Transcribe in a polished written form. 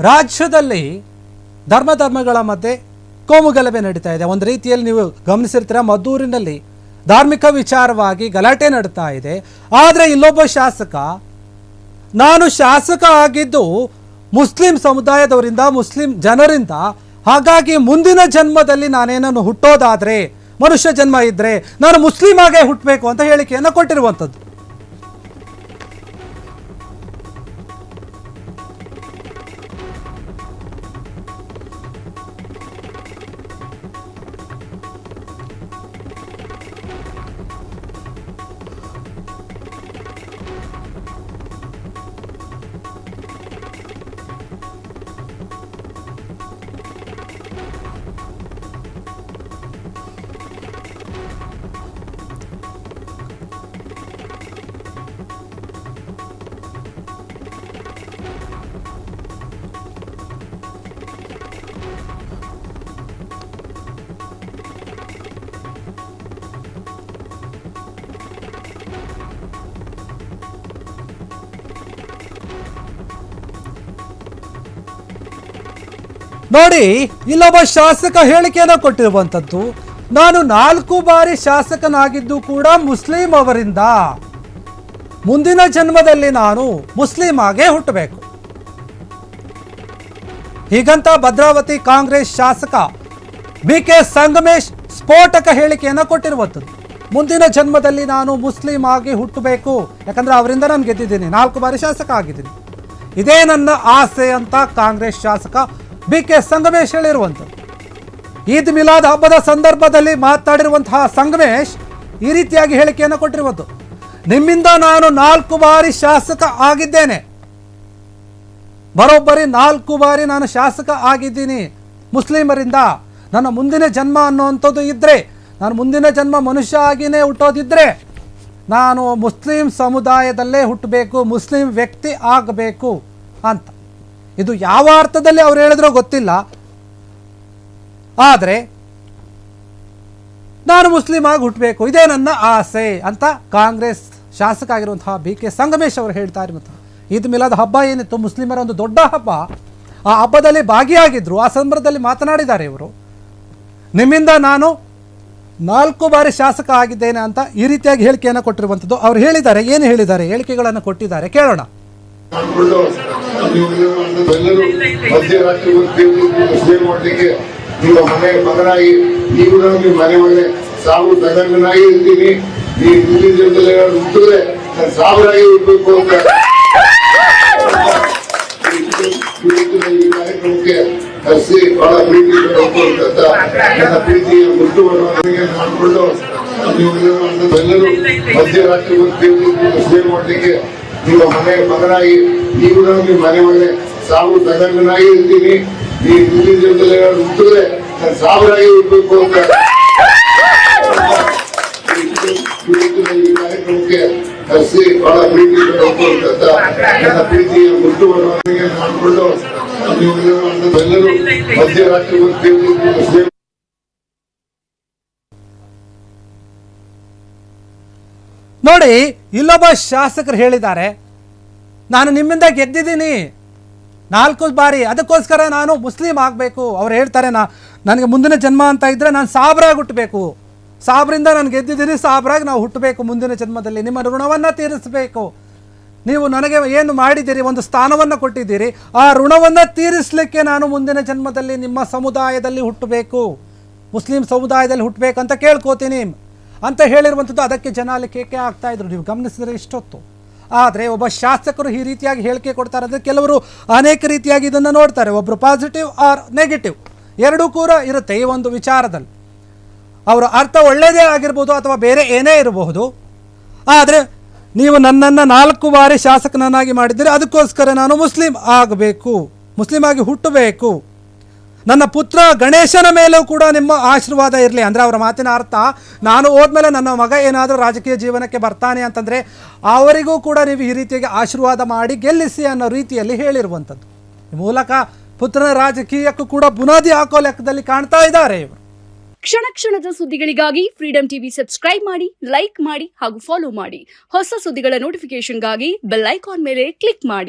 ರಾಜ್ಯದಲ್ಲಿ ಧರ್ಮಗಳ ಮಧ್ಯೆ ಕೋಮುಗಲಭೆ ನಡೀತಾ ಇದೆ. ಒಂದು ರೀತಿಯಲ್ಲಿ ನೀವು ಗಮನಿಸಿರ್ತೀರ, ಮದ್ದೂರಿನಲ್ಲಿ ಧಾರ್ಮಿಕ ವಿಚಾರವಾಗಿ ಗಲಾಟೆ ನಡೀತಾ ಇದೆ. ಆದರೆ ಇಲ್ಲೊಬ್ಬ ಶಾಸಕ, ನಾನು ಶಾಸಕ ಆಗಿದ್ದು ಮುಸ್ಲಿಂ ಸಮುದಾಯದವರಿಂದ, ಮುಸ್ಲಿಂ ಜನರಿಂದ, ಹಾಗಾಗಿ ಮುಂದಿನ ಜನ್ಮದಲ್ಲಿ ನಾನೇನನ್ನು ಹುಟ್ಟೋದಾದರೆ, ಮನುಷ್ಯ ಜನ್ಮ ಇದ್ದರೆ ನಾನು ಮುಸ್ಲಿಂ ಆಗೇ ಹುಟ್ಟಬೇಕು ಅಂತ ಹೇಳಿಕೆಯನ್ನು ಕೊಟ್ಟಿರುವಂಥದ್ದು. ನೋಡಿ, ಇಲ್ಲೊಬ್ಬ ಶಾಸಕ ಹೇಳಿಕೆಯನ್ನು ಕೊಟ್ಟಿರುವಂಥದ್ದು, ನಾನು 4 ಬಾರಿ ಶಾಸಕನಾಗಿದ್ದು ಕೂಡ ಮುಸ್ಲಿಂ ಅವರಿಂದ, ಮುಂದಿನ ಜನ್ಮದಲ್ಲಿ ನಾನು ಮುಸ್ಲಿಂ ಆಗೇ ಹುಟ್ಟಬೇಕು. ಹೀಗಂತ ಭದ್ರಾವತಿ ಕಾಂಗ್ರೆಸ್ ಶಾಸಕ BK ಸಂಗಮೇಶ್ ಸ್ಫೋಟಕ ಹೇಳಿಕೆಯನ್ನು ಕೊಟ್ಟಿರುವಂಥದ್ದು. ಮುಂದಿನ ಜನ್ಮದಲ್ಲಿ ನಾನು ಮುಸ್ಲಿಂ ಆಗಿ ಹುಟ್ಟಬೇಕು, ಯಾಕಂದ್ರೆ ಅವರಿಂದ ನಾನು ಗೆದ್ದಿದ್ದೀನಿ, 4 ಬಾರಿ ಶಾಸಕ ಆಗಿದ್ದೀನಿ, ಇದೇ ನನ್ನ ಆಸೆ ಅಂತ ಕಾಂಗ್ರೆಸ್ ಶಾಸಕ BK ಸಂಗಮೇಶ್ ಹೇಳಿರುವಂಥದ್ದು. ಈದ್ ಮಿಲಾದ್ ಹಬ್ಬದ ಸಂದರ್ಭದಲ್ಲಿ ಮಾತನಾಡಿರುವಂತಹ ಸಂಗಮೇಶ್ ಈ ರೀತಿಯಾಗಿ ಹೇಳಿಕೆಯನ್ನು ಕೊಟ್ಟಿರುವಂಥದ್ದು. ನಿಮ್ಮಿಂದ ನಾನು 4 ಬಾರಿ ಶಾಸಕ ಆಗಿದ್ದೇನೆ, ಬರೋಬ್ಬರಿ 4 ಬಾರಿ ನಾನು ಶಾಸಕ ಆಗಿದ್ದೀನಿ ಮುಸ್ಲಿಮರಿಂದ. ನನ್ನ ಮುಂದಿನ ಜನ್ಮ ಅನ್ನುವಂಥದ್ದು ಇದ್ದರೆ, ನಾನು ಮುಂದಿನ ಜನ್ಮ ಮನುಷ್ಯ ಆಗಿಯೇ ಹುಟ್ಟೋದಿದ್ದರೆ ನಾನು ಮುಸ್ಲಿಂ ಸಮುದಾಯದಲ್ಲೇ ಹುಟ್ಟಬೇಕು, ಮುಸ್ಲಿಂ ವ್ಯಕ್ತಿ ಆಗಬೇಕು ಅಂತ. ಇದು ಯಾವ ಅರ್ಥದಲ್ಲಿ ಅವ್ರು ಹೇಳಿದ್ರೋ ಗೊತ್ತಿಲ್ಲ, ಆದರೆ ನಾನು ಮುಸ್ಲಿಂ ಆಗಿ ಹುಟ್ಟಬೇಕು, ಇದೇ ನನ್ನ ಆಸೆ ಅಂತ ಕಾಂಗ್ರೆಸ್ ಶಾಸಕ ಆಗಿರುವಂತಹ BK ಸಂಗಮೇಶ್ ಅವರು ಹೇಳ್ತಾ ಇರುವಂತಹ. ಈದ್ ಮಿಲಾದ್ ಹಬ್ಬ ಏನಿತ್ತು, ಮುಸ್ಲಿಮರ ಒಂದು ದೊಡ್ಡ ಹಬ್ಬ, ಆ ಹಬ್ಬದಲ್ಲಿ ಭಾಗಿಯಾಗಿದ್ರು, ಆ ಸಂದರ್ಭದಲ್ಲಿ ಮಾತನಾಡಿದ್ದಾರೆ ಇವರು. ನಿಮ್ಮಿಂದ ನಾನು 4 ಬಾರಿ ಶಾಸಕ ಆಗಿದ್ದೇನೆ ಅಂತ ಈ ರೀತಿಯಾಗಿ ಹೇಳಿಕೆಯನ್ನು ಕೊಟ್ಟಿರುವಂಥದ್ದು. ಅವ್ರು ಹೇಳಿದ್ದಾರೆ, ಏನು ಹೇಳಿದ್ದಾರೆ, ಹೇಳಿಕೆಗಳನ್ನು ಕೊಟ್ಟಿದ್ದಾರೆ, ಕೇಳೋಣ. ನಿಮ್ಮ ಮನೆ ಮಗನಾಗಿ ನೀವು ನಿಮ್ಮ ಮನೆ ಮನೆ ಸಾವು ತಗಂಗನಾಗಿ ಇರ್ತೀನಿ. ಈ ಮುಂದಿನ ಜನ್ಮದಲ್ಲಿ ಹುಟ್ಟಿದ್ರೆ ನಾನು ಸಾವಿರಾಗಿ ಇರ್ಬೇಕು ಅಂತ ಈ ಕಾರ್ಯಕ್ರಮಕ್ಕೆ ಕರೆಸಿ ಬಹಳ ಪ್ರೀತಿ ಅಂತ ನನ್ನ ಪ್ರೀತಿಯ ಮುಟ್ಟುವನ್ನು ಮಾಡಿಕೊಂಡು ನೀವೆಲ್ಲರೂ ಮಧ್ಯರಾತ್ರಿ ಸೇವೆ ಮಾಡಲಿಕ್ಕೆ ನಿಮ್ಮ ಮನೆ ಮಗನಾಗಿ ನೀವು ನಿಮ್ಮ ಮನೆ ಮನೆ ಸಾವು ತಗಂಗನಾಗಿ ಇರ್ತೀನಿ. ಈ ಮುಂದಿನ ಜನ್ಮದಲ್ಲಿ ಹುಟ್ಟಿದ್ರೆ ನಾನು ಸಾವಿರಾಗಿ ಇರ್ಬೇಕು ಅಂತ ಈ ಕಾರ್ಯಕ್ರಮಕ್ಕೆ ಕರೆಸಿ ಬಹಳ ಪ್ರೀತಿ ಅಂತ ನನ್ನ ಪ್ರೀತಿಯ ಮುಟ್ಟುವನ್ನು ಮಾಡಿಕೊಂಡು ನೀವೆಲ್ಲರೂ ಮಧ್ಯರಾತ್ರಿ ಸೇವೆ. ನೋಡಿ, ಇಲ್ಲೊಬ್ಬ ಶಾಸಕರು ಹೇಳಿದ್ದಾರೆ, ನಾನು ನಿಮ್ಮಿಂದ ಗೆದ್ದಿದ್ದೀನಿ 4 ಬಾರಿ, ಅದಕ್ಕೋಸ್ಕರ ನಾನು ಮುಸ್ಲಿಂ ಆಗಬೇಕು. ಅವ್ರು ಹೇಳ್ತಾರೆ, ನನಗೆ ಮುಂದಿನ ಜನ್ಮ ಅಂತ ಇದ್ದರೆ ನಾನು ಸಾಬ್ರಾಗಿ ಹುಟ್ಟಬೇಕು, ಸಾಬ್ರಿಂದ ನಾನು ಗೆದ್ದಿದ್ದೀನಿ, ಸಾಬ್ರಾಗಿ ನಾವು ಹುಟ್ಟಬೇಕು ಮುಂದಿನ ಜನ್ಮದಲ್ಲಿ, ನಿಮ್ಮ ಋಣವನ್ನು ತೀರಿಸಬೇಕು. ನೀವು ನನಗೆ ಏನು ಮಾಡಿದ್ದೀರಿ, ಒಂದು ಸ್ಥಾನವನ್ನು ಕೊಟ್ಟಿದ್ದೀರಿ, ಆ ಋಣವನ್ನು ತೀರಿಸಲಿಕ್ಕೆ ನಾನು ಮುಂದಿನ ಜನ್ಮದಲ್ಲಿ ನಿಮ್ಮ ಸಮುದಾಯದಲ್ಲಿ ಹುಟ್ಟಬೇಕು, ಮುಸ್ಲಿಂ ಸಮುದಾಯದಲ್ಲಿ ಹುಟ್ಟಬೇಕಂತ ಕೇಳ್ಕೋತೀನಿ ಅಂತ ಹೇಳಿರುವಂಥದ್ದು. ಅದಕ್ಕೆ ಜನ ಅಲ್ಲಿ ಕೇಕೆ ಆಗ್ತಾ ಇದ್ರು, ನೀವು ಗಮನಿಸಿದ್ರೆ ಇಷ್ಟೊತ್ತು. ಆದರೆ ಒಬ್ಬ ಶಾಸಕರು ಈ ರೀತಿಯಾಗಿ ಹೇಳಿಕೆ ಕೊಡ್ತಾರೆ ಅಂದರೆ ಕೆಲವರು ಅನೇಕ ರೀತಿಯಾಗಿ ಇದನ್ನು ನೋಡ್ತಾರೆ. ಒಬ್ಬರು ಪಾಸಿಟಿವ್ ಆರ್ ನೆಗೆಟಿವ್ ಎರಡೂ ಕೂಡ ಇರುತ್ತೆ ಈ ಒಂದು ವಿಚಾರದಲ್ಲಿ. ಅವರ ಅರ್ಥ ಒಳ್ಳೆಯದೇ ಆಗಿರ್ಬೋದು ಅಥವಾ ಬೇರೆ ಏನೇ ಇರಬಹುದು. ಆದರೆ ನೀವು ನನ್ನನ್ನು 4 ಬಾರಿ ಶಾಸಕನನ್ನಾಗಿ ಮಾಡಿದ್ದೀರಿ, ಅದಕ್ಕೋಸ್ಕರ ನಾನು ಮುಸ್ಲಿಂ ಆಗಬೇಕು, ಮುಸ್ಲಿಂ ಆಗಿ ಹುಟ್ಟಬೇಕು, ನನ್ನ ಪುತ್ರ ಗಣೇಶನ ಮೇಲೂ ಕೂಡ ನಿಮ್ಮ ಆಶೀರ್ವಾದ ಇರಲಿ. ಅಂದರೆ ಅವರ ಮಾತಿನ ಅರ್ಥ, ನಾನು ಹೋದ್ಮೇಲೆ ನನ್ನ ಮಗ ಏನಾದರೂ ರಾಜಕೀಯ ಜೀವನಕ್ಕೆ ಬರ್ತಾನೆ ಅಂತಂದರೆ ಅವರಿಗೂ ಕೂಡ ನೀವು ಈ ರೀತಿಯಾಗಿ ಆಶೀರ್ವಾದ ಮಾಡಿ ಗೆಲ್ಲಿಸಿ ಅನ್ನೋ ರೀತಿಯಲ್ಲಿ ಹೇಳಿರುವಂಥದ್ದು. ಈ ಮೂಲಕ ಪುತ್ರನ ರಾಜಕೀಯಕ್ಕೂ ಕೂಡ ಬುನಾದಿ ಹಾಕೋ ಲೆಕ್ಕದಲ್ಲಿ ಕಾಣ್ತಾ ಇದ್ದಾರೆ ಇವರು. ಕ್ಷಣ ಕ್ಷಣದ ಸುದ್ದಿಗಳಿಗಾಗಿ ಫ್ರೀಡಂ ಟಿವಿ ಸಬ್ಸ್ಕ್ರೈಬ್ ಮಾಡಿ, ಲೈಕ್ ಮಾಡಿ ಹಾಗೂ ಫಾಲೋ ಮಾಡಿ. ಹೊಸ ಸುದ್ದಿಗಳ ನೋಟಿಫಿಕೇಶನ್ಗಾಗಿ ಬೆಲ್ ಐಕಾನ್ ಮೇಲೆ ಕ್ಲಿಕ್ ಮಾಡಿ.